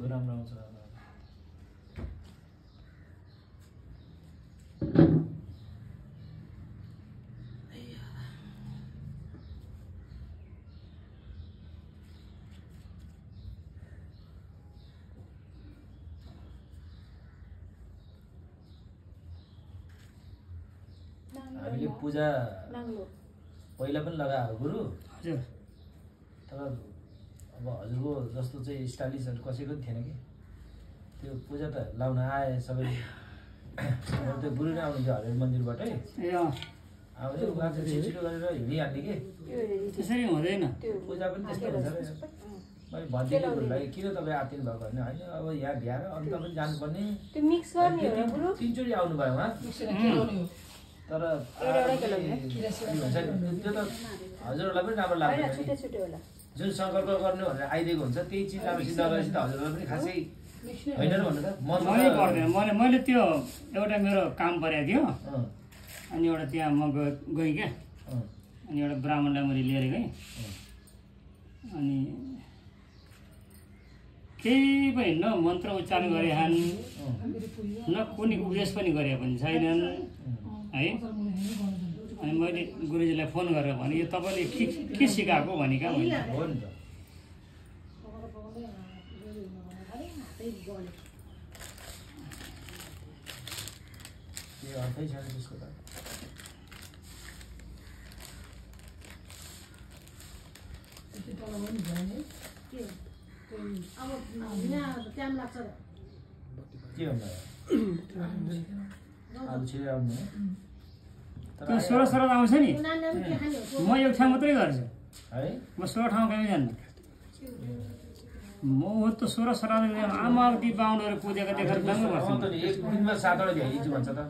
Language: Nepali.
राम्रो आउँछ हामीले पूजा पहिला पनि लगाएको गुरु हजुर तर अब हजुरको जस्तो चाहिँ स्टाइलिसहरू कसैको थिएन कि त्यो पूजा त लाउन आए सबै त्यो गुरु नै आउनु थियो हरेर मन्दिरबाटै ए आउँदै उहाँ चाहिँ छिटो गरेर हिँडिहाल्ने कि त्यसरी हुँदैन पूजा पनि त्यस्तो हुन्छ मैले भनिदिएको गुरुलाई किन तपाईँ आत्तिनु भएको होइन होइन अब यहाँ भ्याएर अन्त पनि जानुपर्ने तिनचोटि आउनु भयो उहाँ तर हुन्छ नि त्यो त हजुरहरूलाई पनि राम्रो लाग्दैन जुन सङ्कल्प गर्नु भनेर आइदिएको हुन्छ त्यही चिज अब सिद्ध गरेपछि त हजुरहरूलाई पनि खासै होइन र भन्नु त मलाई पर्दैन मैले त्यो एउटा मेरो काम परेको थियो अनि एउटा त्यहाँ म गएँ क्या अनि एउटा ब्राह्मणलाई मैले लिएर गएँ अनि केही पनि न मन्त्र उच्चारण गरेछन् न कुनै उपदेश पनि गरे पनि छैनन् है अनि मैले गुरुजीलाई फोन गरेर भने यो तपाईँले के सिकाएको भने क्या मैले हो नि त त्यो अर्थै छैन त्यसको त के भन्दा आलु छिटै आउनु त्यो 16 आउँछ नि म एक ठाउँ मात्रै गर्छु है म 16 ठाउँ कहीँ जान्न म हो त 16 आमा दिप बाहुनहरू पूजाको देखेर दङ्ग गर्छु एक दिनमा 7 वटा भ्याइदिन्छु भन्छ त